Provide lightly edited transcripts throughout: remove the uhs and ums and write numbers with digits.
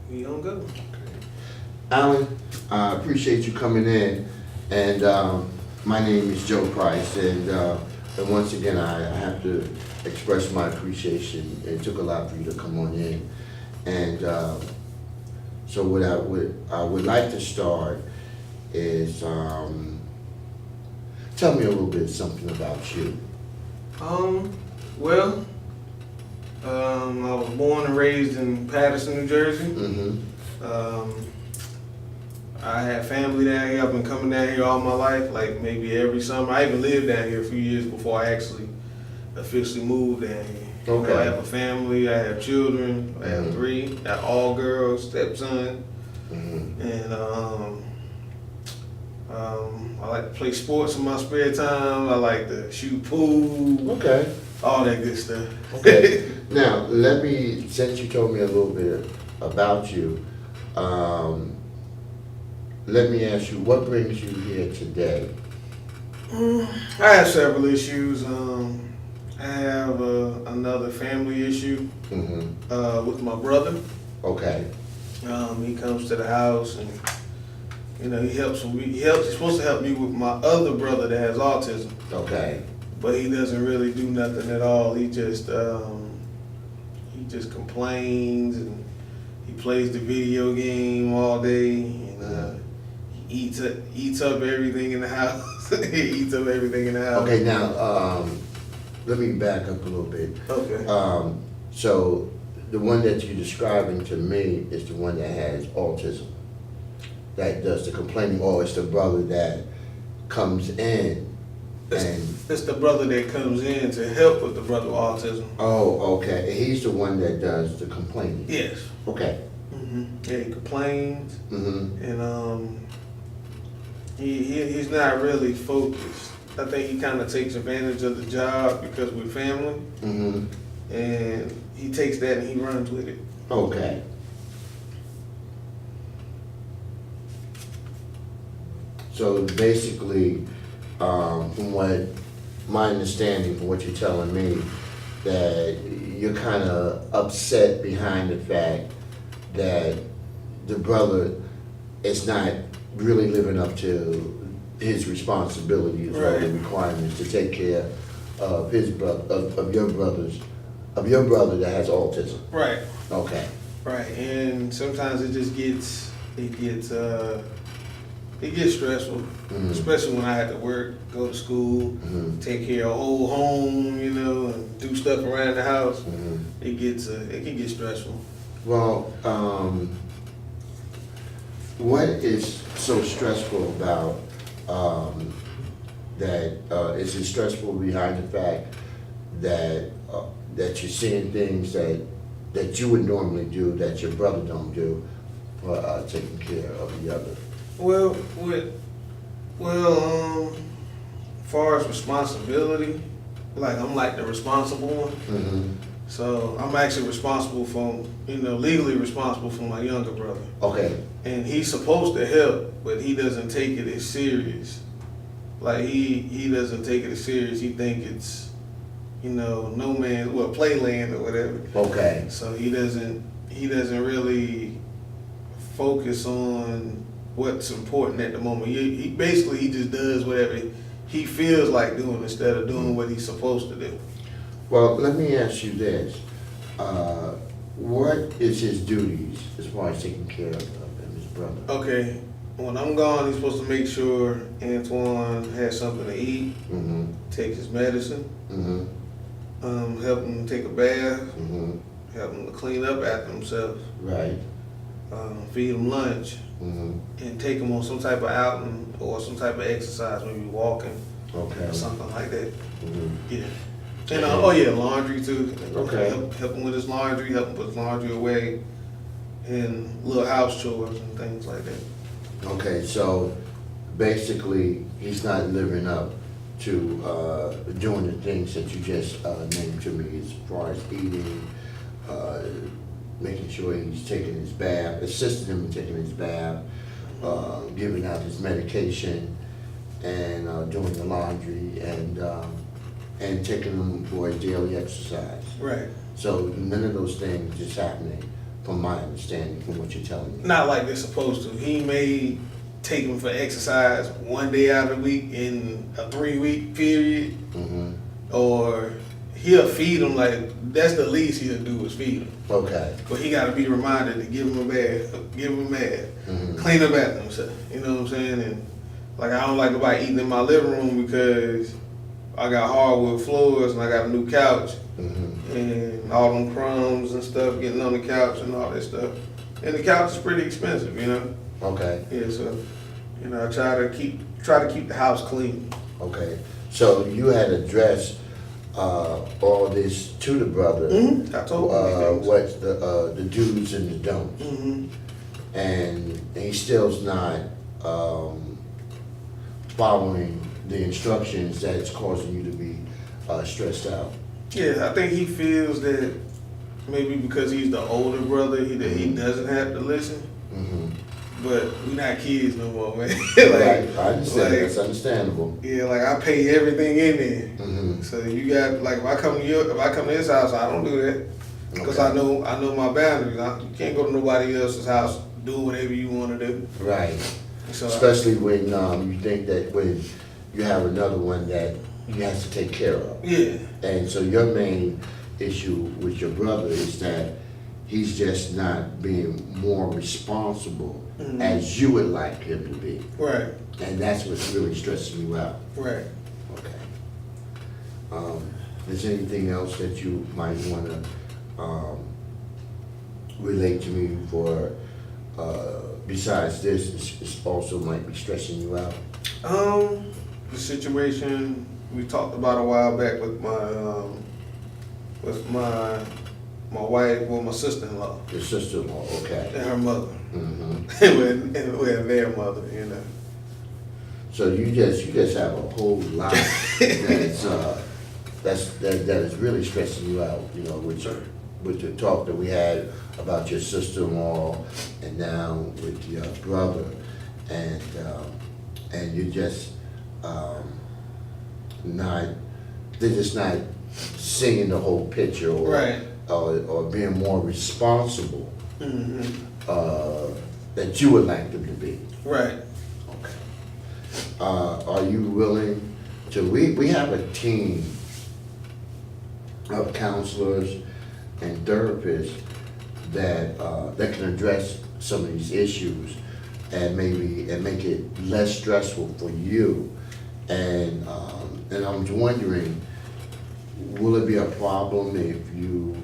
we don't go. Alan, I appreciate you coming in, and my name is Joe Price, and once again, I have to express my appreciation. It took a lot for you to come on in, and so what I would like to start is tell me a little bit something about you. Well, I was born and raised in Patterson, New Jersey. Mm-hmm. I had family down here. I've been coming down here all my life, like maybe every summer. I even lived down here a few years before I actually officially moved down here. Okay. I have a family. I have children. I have three. Got all girls, stepson, Mm-hmm. and I like to play sports in my spare time. I like to shoot pool. Okay. All that good stuff. Okay. Now, since you told me a little bit about you, let me ask you, what brings you here today? I have several issues. I have another family issue Mm-hmm. with my brother. Okay. He comes to the house and he helps me. He's supposed to help me with my other brother that has autism, Okay. but he doesn't really do nothing at all. He just complains and he plays the video game all day and he eats up everything in the house. He eats up everything in the house. Okay, now, let me back up a little bit. Okay. So, the one that you're describing to me is the one that has autism, that does the complaining, or it's the brother that comes in and... It's the brother that comes in to help with the brother with autism. Oh, okay, he's the one that does the complaining? Yes. Okay. Yeah, he complains, Mm-hmm. and he's not really focused. I think he kind of takes advantage of the job because we're family, Mm-hmm. and he takes that and he runs with it. Okay. So basically, from what my understanding, from what you're telling me, that you're kind of upset behind the fact that the brother is not really living up to his responsibilities or the Right. requirements to take care of his brother, of your brother that has autism. Right. Okay. Right. And sometimes it gets stressful, Mhm. especially when I had to work, go to school, Mhm. take care of old home, and do stuff around the house. Mhm. It can get stressful. Well, what is so stressful about that? Is it stressful behind the fact that that you're seeing things that you would normally do that your brother don't do for taking care of the other? Well, as far as responsibility, like I'm like the responsible one. Mm-hmm. So I'm actually responsible for, legally responsible for my younger brother. Okay. And he's supposed to help, but he doesn't take it as serious. Like he doesn't take it as serious. He think it's, no man, playland or whatever. Okay. So he doesn't really focus on what's important at the moment. He basically he just does whatever he feels like doing instead of doing what he's supposed to do. Well, let me ask you this: what is his duties as far as taking care of his brother? Okay, when I'm gone, he's supposed to make sure Antoine has something to eat, Mm-hmm. take his medicine, Mm-hmm. help him take a bath, Mm-hmm. help him to clean up after himself, Right. feed him lunch, Mm-hmm. and take him on some type of outing or some type of exercise, maybe walking Okay. or something like that. Mm-hmm. Yeah. And laundry too. Okay. Help him with his laundry, help him put his laundry away, and little house chores and things like that. Okay, so basically, he's not living up to doing the things that you just named to me as far as eating, making sure he's taking his bath, assisting him in taking his bath, giving out his medication, and doing the laundry, and taking him for his daily exercise. Right. So none of those things is happening from my understanding, from what you're telling me. Not like they're supposed to. He may take him for exercise one day out of the week in a 3-week period, Mm-hmm. or he'll feed him. Like, that's the least he'll do is feed him. Okay. But he got to be reminded to give him a bath, Mm-hmm. clean the bathroom, so, you know what I'm saying? And like, I don't like nobody eating in my living room because I got hardwood floors and I got a new couch, Mm-hmm. and all them crumbs and stuff getting on the couch and all that stuff. And the couch is pretty expensive, you know? Okay. Yeah, so, you know, I try to keep the house clean. Okay. So you had addressed all this to the brother. Mm-hmm. I told him. What the do's and the don'ts, Mm-hmm. and he still's not following the instructions that it's causing you to be stressed out. Yeah, I think he feels that maybe because he's the older brother, that he doesn't have to listen. Mm-hmm. But we not kids no more, man. Right. I understand. like- That's understandable. Yeah, like I pay everything in there. Mm-hmm. So you got, like, if I come to his house, I don't do that because Okay. I know my boundaries. You can't go to nobody else's house, do whatever you want to do. Right. So Especially when you think that when you have another one that you have to take care of. yeah, And so your main issue with your brother is that he's just not being more responsible Mhm. as you would like him to be. right, And that's what's really stressing you out. right. Okay. Is there anything else that you might want to relate to me for, besides this, is also might be stressing you out? The situation we talked about a while back with my wife, well, my sister-in-law Your sister-in-law, okay. and her mother, Mm-hmm. with their mother, you know. So you just have a whole lot that is really stressing you out, you know, with the talk that we had about your sister-in-law and now with your brother, and you're just they're just not seeing the whole picture or Right. or being more responsible Mm-hmm. that you would like them to be. Right. Okay. Are you willing to, we have a team of counselors and therapists that can address some of these issues and make it less stressful for you. And I'm wondering, will it be a problem if you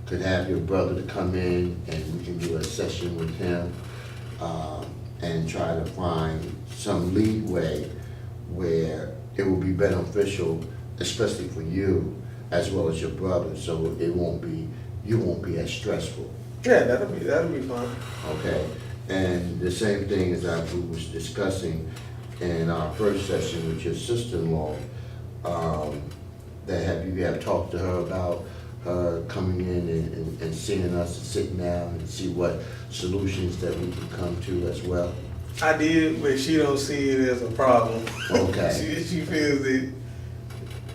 could have your brother to come in and we can do a session with him and try to find some leeway where it will be beneficial, especially for you as well as your brother, so you won't be as stressful. Yeah, that'll be fine. Okay, and the same thing as we was discussing in our first session with your sister-in-law, you have talked to her about her coming in and seeing us and sitting down and see what solutions that we can come to as well. I did, but she don't see it as a problem. Okay. she feels that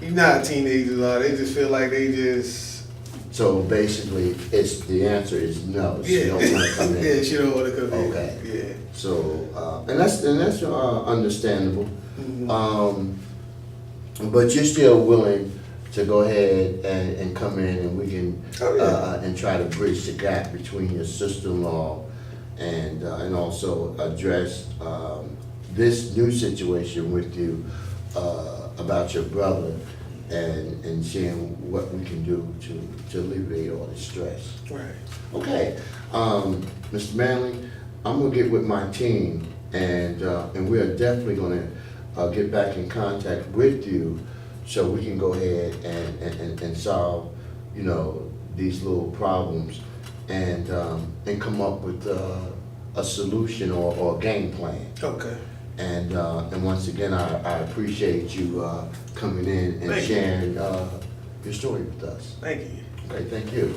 you're not teenagers, are they? Just feel like they just So basically, the answer is no. She don't want to come in. yeah, she don't want to come in. Okay. Yeah. So and that's understandable. Mhm. But you're still willing to go ahead and come in and we can Oh, yeah. and try to bridge the gap between your sister-in-law and also address this new situation with you about your brother and seeing what we can do to alleviate all the stress. Right. Okay, Mr. Manley, I'm gonna get with my team and we're definitely gonna get back in contact with you so we can go ahead and solve, you know, these little problems and come up with a solution or a game plan. Okay. And once again, I appreciate you coming in and Thank you. sharing your story with us. Thank you. Okay, thank you.